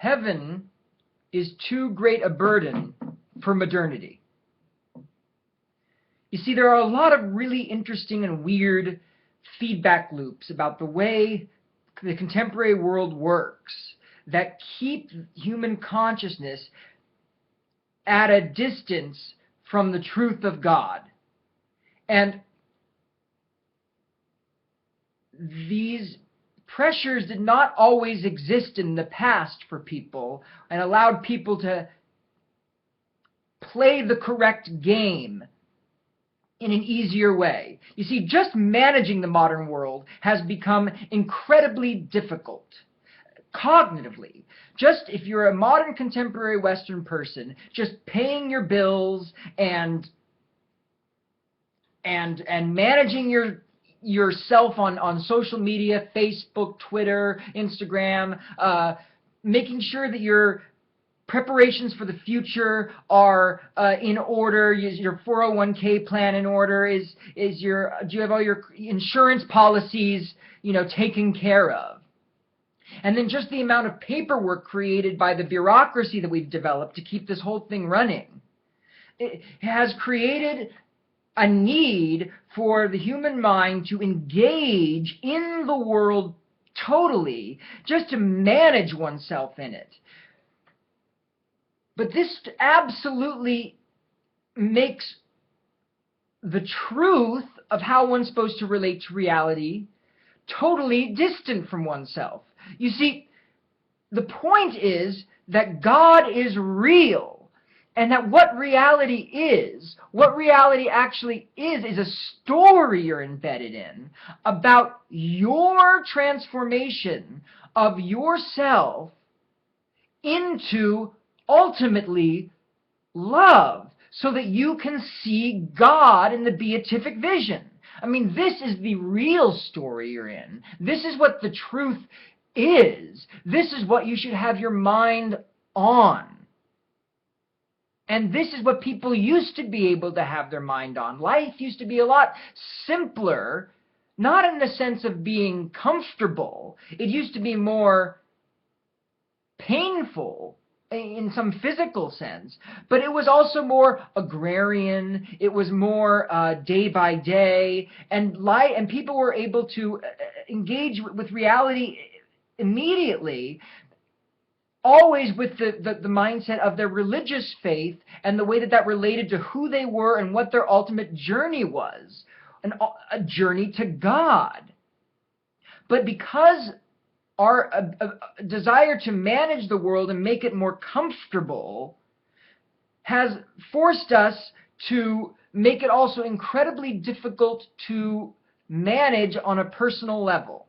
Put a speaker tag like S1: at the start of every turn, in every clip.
S1: heaven is too great a burden for modernity. You see, there are a lot of really interesting and weird feedback loops about the way the contemporary world works that keep human consciousness at a distance from the truth of God. And these pressures did not always exist in the past for people and allowed people to play the correct game in an easier way. You see, just managing the modern world has become incredibly difficult cognitively. Just if you're a modern contemporary Western person, just paying your bills and managing yourself on social media, Facebook, Twitter, Instagram, making sure that your preparations for the future are in order, is your 401k plan in order, do you have all your insurance policies, taken care of? And then just the amount of paperwork created by the bureaucracy that we've developed to keep this whole thing running. It has created a need for the human mind to engage in the world totally, just to manage oneself in it. But this absolutely makes the truth of how one's supposed to relate to reality totally distant from oneself. You see, the point is that God is real, and that what reality actually is a story you're embedded in about your transformation of yourself into ultimately love, so that you can see God in the beatific vision. I mean, this is the real story you're in. This is what the truth is. This is what you should have your mind on. And this is what people used to be able to have their mind on. Life used to be a lot simpler, not in the sense of being comfortable. It used to be more painful in some physical sense, but it was also more agrarian. It was more day by day, and people were able to engage with reality immediately, always with the mindset of their religious faith and the way that related to who they were and what their ultimate journey was, a journey to God. But because our desire to manage the world and make it more comfortable has forced us to make it also incredibly difficult to manage on a personal level.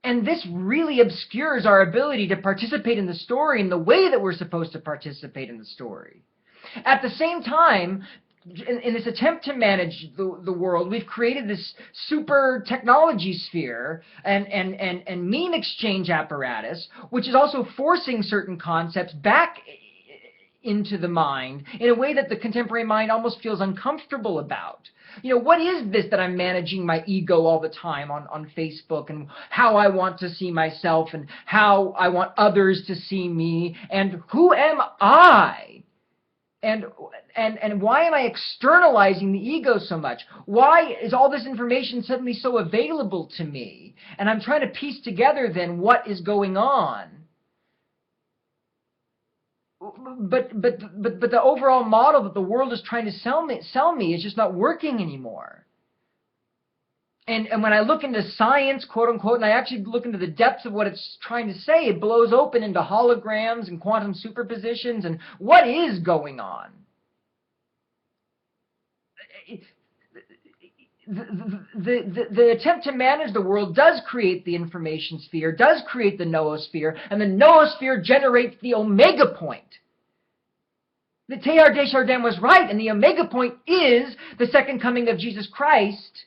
S1: And this really obscures our ability to participate in the story in the way that we're supposed to participate in the story. At the same time, in this attempt to manage the world, we've created this super technology sphere and meme exchange apparatus, which is also forcing certain concepts back into the mind in a way that the contemporary mind almost feels uncomfortable about. What is this that I'm managing my ego all the time on Facebook, and how I want to see myself and how I want others to see me, and who am I? And why am I externalizing the ego so much? Why is all this information suddenly so available to me? And I'm trying to piece together then what is going on. But the overall model that the world is trying to sell me is just not working anymore. And when I look into science, quote unquote, and I actually look into the depths of what it's trying to say, it blows open into holograms and quantum superpositions and what is going on. The attempt to manage the world does create the information sphere, does create the noosphere, and the noosphere generates the omega point. The Teilhard de Chardin was right, and the omega point is the second coming of Jesus Christ.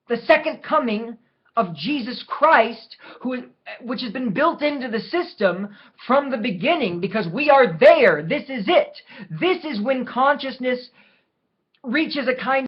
S1: The second coming of Jesus Christ, which has been built into the system from the beginning, because we are there. This is it. This is when consciousness reaches a kind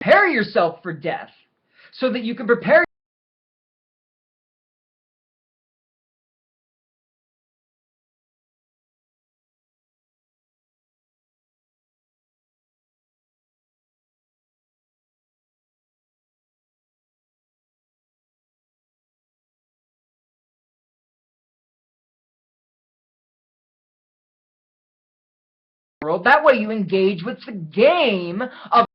S1: prepare yourself for death so that you can prepare the world. That way you engage with the game of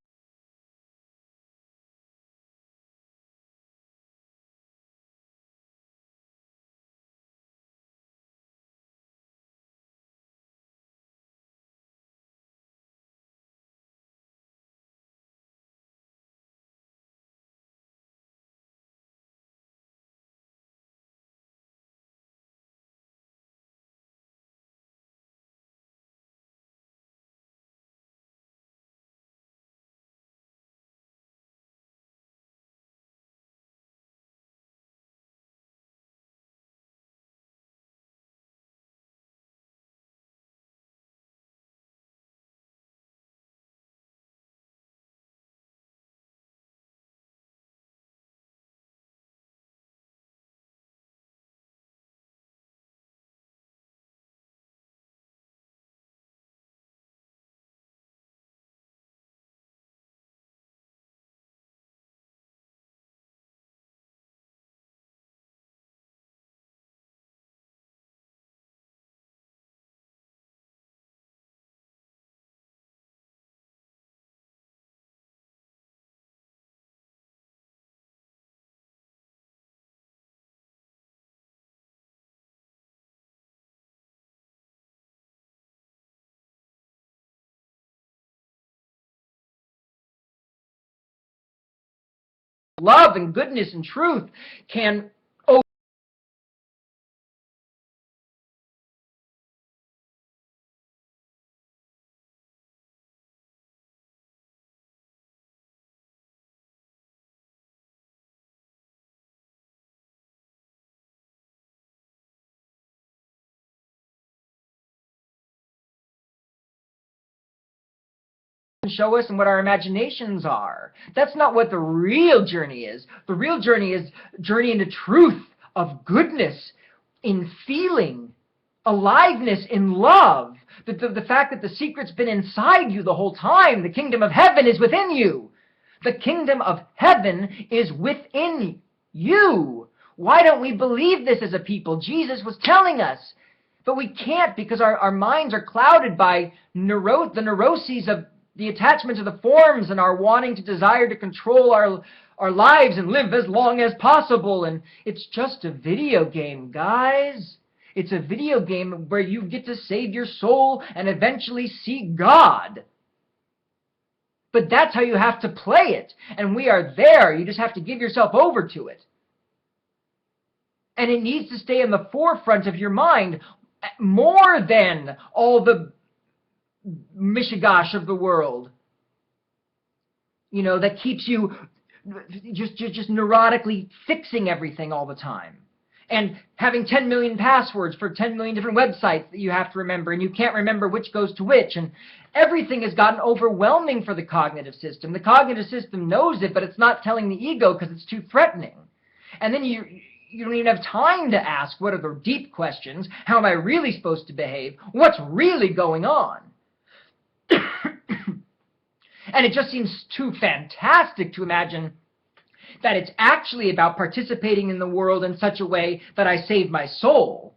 S1: love and goodness and truth can show us and what our imaginations are. That's not what the real journey is. The real journey is journey into truth of goodness, in feeling, aliveness, in love. The fact that the secret's been inside you the whole time. The kingdom of heaven is within you. The kingdom of heaven is within you. Why don't we believe this as a people? Jesus was telling us. But we can't, because our minds are clouded by the neuroses of the attachment to the forms and our wanting to desire to control our lives and live as long as possible. And it's just a video game, guys. It's a video game where you get to save your soul and eventually see God. But that's how you have to play it. And we are there. You just have to give yourself over to it. And it needs to stay in the forefront of your mind more than all the mishigash of the world, that keeps you just neurotically fixing everything all the time, and having 10 million passwords for 10 million different websites that you have to remember, and you can't remember which goes to which, and everything has gotten overwhelming for the cognitive system. The cognitive system knows it, but it's not telling the ego because it's too threatening. And then you don't even have time to ask, what are the deep questions? How am I really supposed to behave? What's really going on? And it just seems too fantastic to imagine that it's actually about participating in the world in such a way that I save my soul.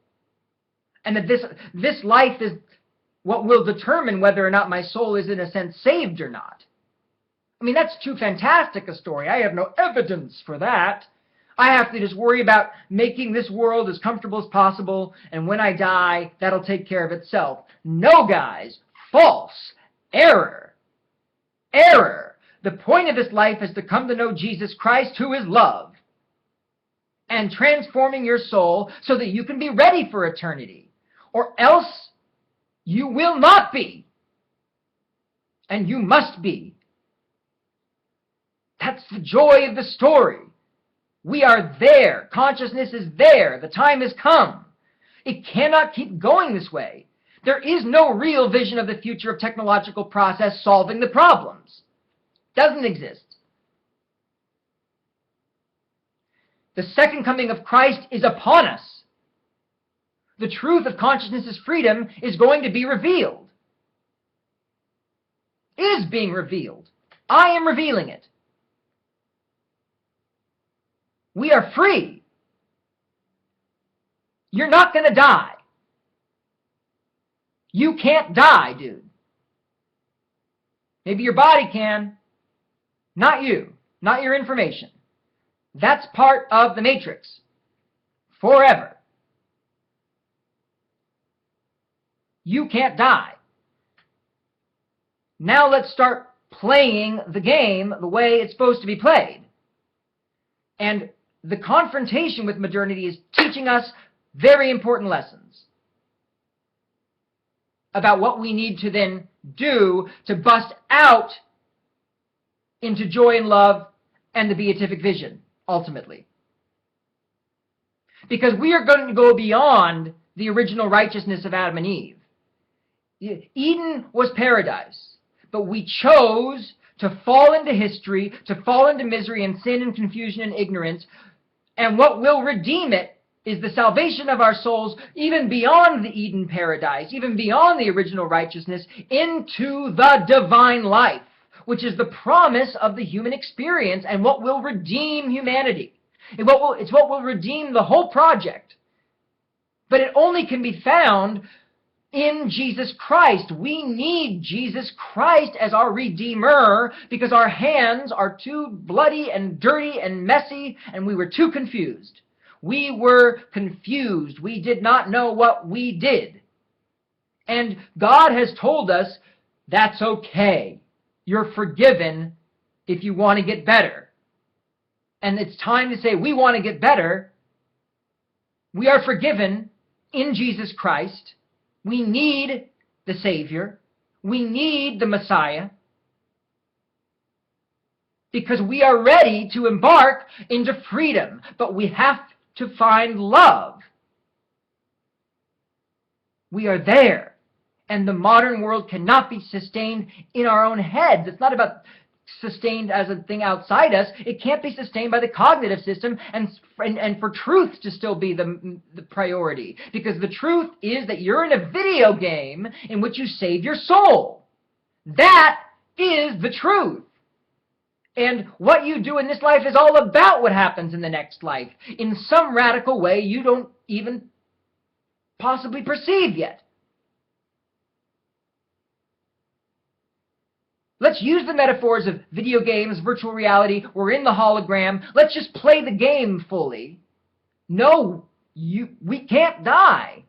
S1: And that this life is what will determine whether or not my soul is in a sense saved or not. I mean, that's too fantastic a story. I have no evidence for that. I have to just worry about making this world as comfortable as possible, and when I die, that'll take care of itself. No, guys. False. Error. Error. The point of this life is to come to know Jesus Christ, who is love, and transforming your soul so that you can be ready for eternity. Or else you will not be. And you must be. That's the joy of the story. We are there. Consciousness is there. The time has come. It cannot keep going this way. There is no real vision of the future of technological process solving the problems. Doesn't exist. The second coming of Christ is upon us. The truth of consciousness' freedom is going to be revealed. Is being revealed. I am revealing it. We are free. You're not going to die. You can't die, dude. Maybe your body can. Not you. Not your information. That's part of the matrix. Forever. You can't die. Now let's start playing the game the way it's supposed to be played. And the confrontation with modernity is teaching us very important lessons about what we need to then do to bust out into joy and love and the beatific vision, ultimately. Because we are going to go beyond the original righteousness of Adam and Eve. Eden was paradise, but we chose to fall into history, to fall into misery and sin and confusion and ignorance, and what will redeem it is the salvation of our souls, even beyond the Eden paradise, even beyond the original righteousness, into the divine life, which is the promise of the human experience and what will redeem humanity. It's what will redeem the whole project. But it only can be found in Jesus Christ. We need Jesus Christ as our Redeemer because our hands are too bloody and dirty and messy, and we were too confused. We were confused. We did not know what we did. And God has told us, that's okay. You're forgiven if you want to get better. And it's time to say, we want to get better. We are forgiven in Jesus Christ. We need the Savior. We need the Messiah. Because we are ready to embark into freedom. But we have to find love. We are there. And the modern world cannot be sustained in our own heads. It's not about sustained as a thing outside us. It can't be sustained by the cognitive system and for truth to still be the priority. Because the truth is that you're in a video game in which you save your soul. That is the truth. And what you do in this life is all about what happens in the next life. In some radical way you don't even possibly perceive yet. Let's use the metaphors of video games, virtual reality. We're in the hologram. Let's just play the game fully. No, we can't die.